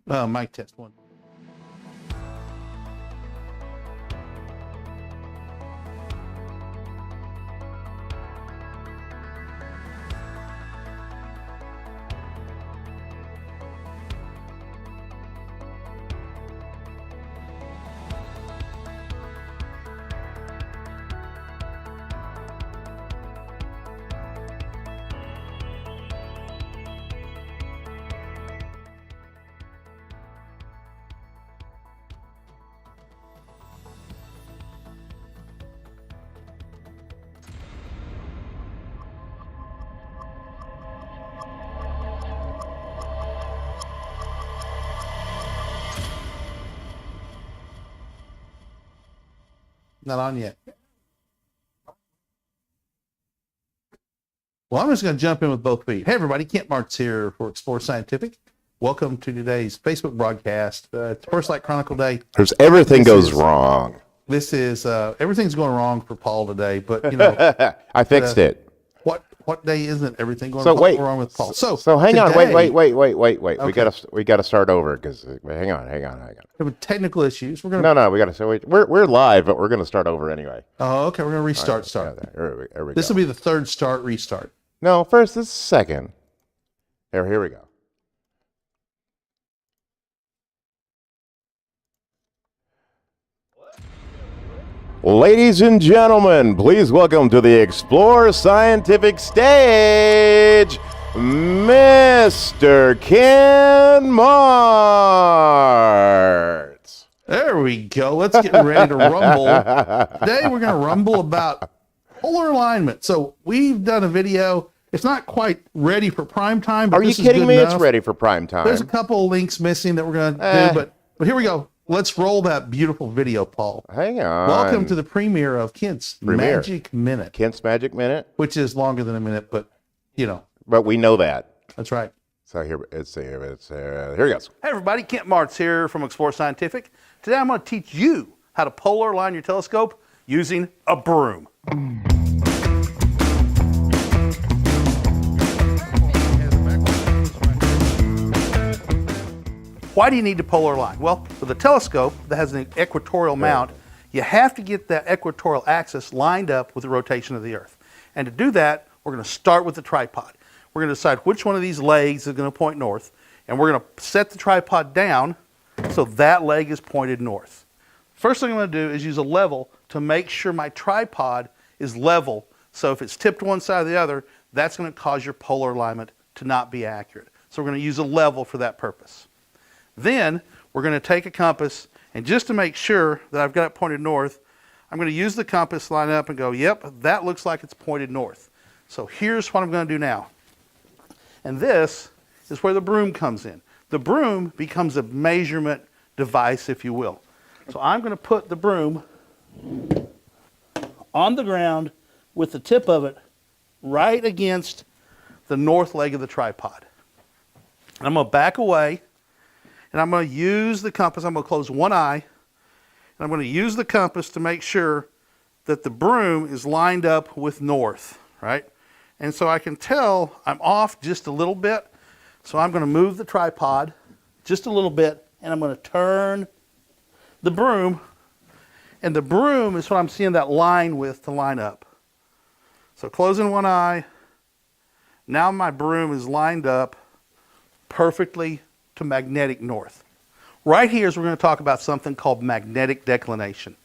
Mic test one. Not on yet. Well, I'm just going to jump in with both feet. Hey, everybody. Kent Martz here for Explore Scientific. Welcome to today's Facebook broadcast. It's First Light Chronicle Day. Everything goes wrong. This is, everything's going wrong for Paul today, but, you know. I fixed it. What day isn't everything going wrong with Paul? So hang on, wait. Okay. We gotta start over because hang on. With technical issues, we're going to. No, we gotta. So we're live, but we're gonna start over anyway. Oh, okay. We're going to restart. Right, Start. There we This go. will be the third start restart. No, first this is second. Here we go. Ladies and gentlemen, please welcome to the Explore Scientific stage, Mr. Ken Martz. There we go. Let's get ready to rumble. Today we're going to rumble about polar alignment. So we've done a video. It's not quite ready for prime time. But Are you kidding me? It's ready for prime time. There's a couple of links missing that we're going to do, but here we go. Let's roll that beautiful video, Paul. Hang on. Welcome to the premiere of Kent's Magic Minute. Kent's Magic Minute? Which is longer than a minute, but, you know. But we know that. That's right. So here it goes. Hey, everybody. Kent Martz here from Explore Scientific. Today I'm going to teach you how to polar align your telescope using a broom. Why do you need to polar align? Well, with a telescope that has an equatorial mount, you have to get that equatorial axis lined up with the rotation of the Earth. And to do that, we're going to start with the tripod. We're going to decide which one of these legs is going to point north, and we're going to set the tripod down so that leg is pointed north. First thing I'm going to do is use a level to make sure my tripod is level. So if it's tipped one side or the other, that's going to cause your polar alignment to not be accurate. So we're going to use a level for that purpose. Then we're going to take a compass, and just to make sure that I've got it pointed north, I'm going to use the compass, line up, and go, yep, that looks like it's pointed north. So here's what I'm going to do now. And this is where the broom comes in. The broom becomes a measurement device, if you will. So I'm going to put the broom on the ground with the tip of it right against the north leg of the tripod. And I'm going to back away. And I'm going to use the compass. I'm going to close one eye. And I'm going to use the compass to make sure that the broom is lined up with north, right? And so I can tell I'm off just a little bit. So I'm going to move the tripod just a little bit, and I'm going to turn the broom. And the broom is what I'm seeing that line with to line up. So closing one eye. Now my broom is lined up perfectly to magnetic north. Right here is we're going to talk about something called magnetic declination.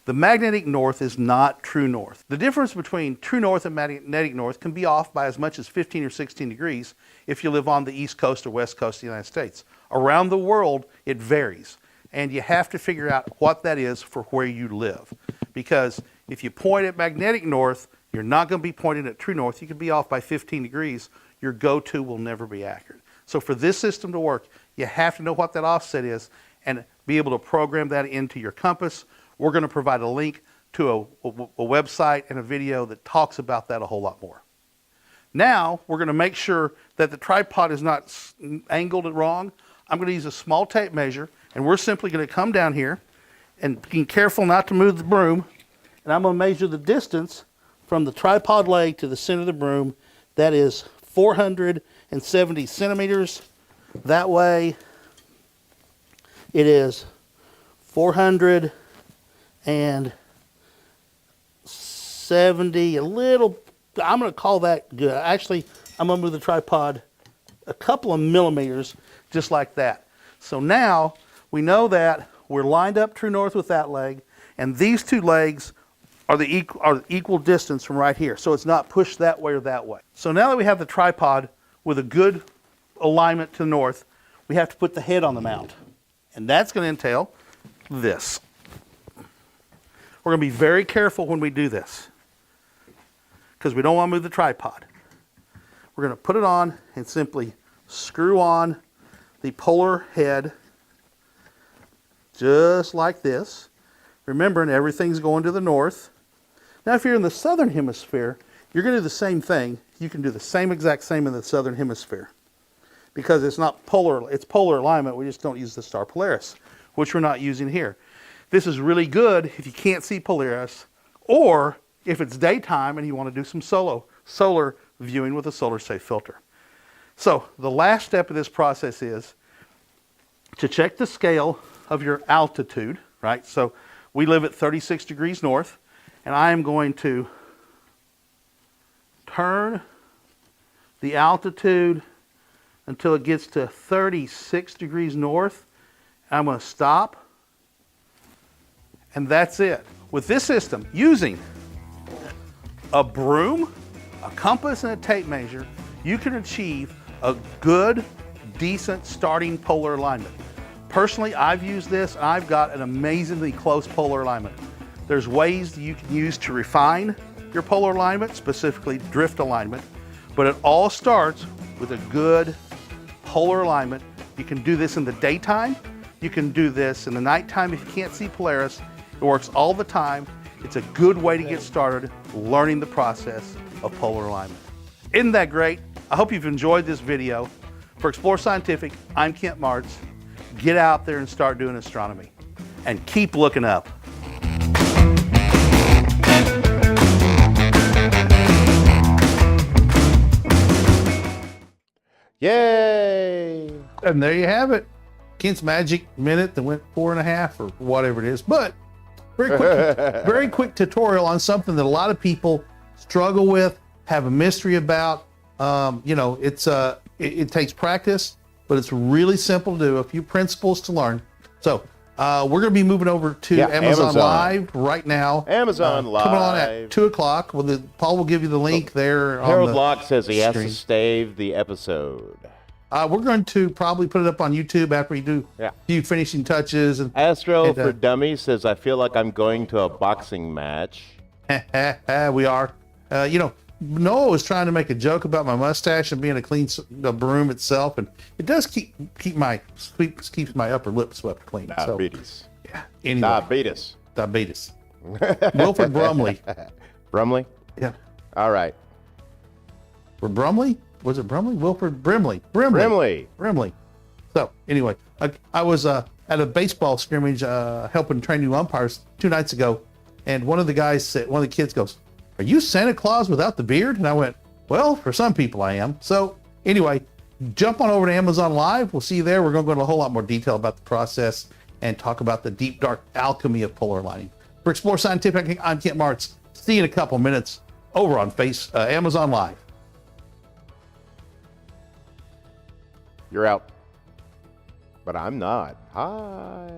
The magnetic north is not true north. The difference between true north and magnetic north can be off by as much as 15 or 16 degrees if you live on the east coast or west coast of the United States. Around the world, it varies. And you have to figure out what that is for where you live. Because if you point at magnetic north, you're not going to be pointing at true north. You could be off by 15 degrees. Your go-to will never be accurate. So for this system to work, you have to know what that offset is and be able to program that into your compass. We're going to provide a link to a website and a video that talks about that a whole lot more. Now, we're going to make sure that the tripod is not angled wrong. I'm going to use a small tape measure, and we're simply going to come down here and being careful not to move the broom, and I'm going to measure the distance from the tripod leg to the center of the broom. That is 470 centimeters. That way, It is 470, a little, I'm going to call that good. Actually, I'm going to move the tripod a couple of millimeters, just like that. So now we know that we're lined up true north with that leg, and these two legs are the equal distance from right here. So it's not pushed that way or that way. So now that we have the tripod with a good alignment to the north, we have to put the head on the mount. And that's going to entail this. We're going to be very careful when we do this, because we don't want to move the tripod. We're going to put it on and simply screw on the polar head just like this. Remembering everything's going to the north. Now if you're in the southern hemisphere, you're going to do the same thing. You can do the same exact same in the southern hemisphere, because it's not polar, it's polar alignment. We just don't use the star Polaris, which we're not using here. This is really good if you can't see Polaris, or if it's daytime and you want to do some solar viewing with a solar safe filter. So the last step of this process is to check the scale of your altitude, right? So we live at 36 degrees north, and I am going to turn the altitude until it gets to 36 degrees north. I'm going to stop, and that's it. With this system, using a broom, a compass, and a tape measure, you can achieve a good, decent starting polar alignment. Personally, I've used this, and I've got an amazingly close polar alignment. There's ways you can use to refine your polar alignment, specifically drift alignment, but it all starts with a good polar alignment. You can do this in the daytime. You can do this in the nighttime if you can't see Polaris. It works all the time. It's a good way to get started learning the process of polar alignment. Isn't that great? I hope you've enjoyed this video. For Explore Scientific, I'm Kent Martz. Get out there and start doing astronomy. And keep looking up. Yay! And there you have it. Kent's magic minute that went 4.5 or whatever it is. But very quick tutorial on something that a lot of people struggle with, have a mystery about. It takes practice, but it's really simple to do. A few principles to learn. So we're going to be moving over to Amazon Live right now. Amazon Live. Coming on at 2 o'clock. Well, Paul will give you the link there. Harold Locke says he has to save the episode. We're going to probably put it up on YouTube after we do a few finishing touches. And for Dummies says, I feel like I'm going to a boxing match. We are. Noah was trying to make a joke about my mustache and being a clean broom itself, and it does keeps my upper lip swept clean. Diabetes. So, yeah. Anyway. Diabetes. Wilford Brumley. Brumley? Yeah. All right. Brumley? Was it Brumley? Wilford Brimley. Brimley. So anyway, I was at a baseball scrimmage helping train new umpires 2 nights ago, and one of the kids goes, "Are you Santa Claus without the beard?" And I went, "Well, for some people I am." So anyway, jump on over to Amazon Live. We'll see you there. We're going to go into a whole lot more detail about the process and talk about the deep, dark alchemy of polar aligning. For Explore Scientific, I'm Kent Martz. See you in a couple minutes over on Amazon Live. You're out. But I'm not. Hi.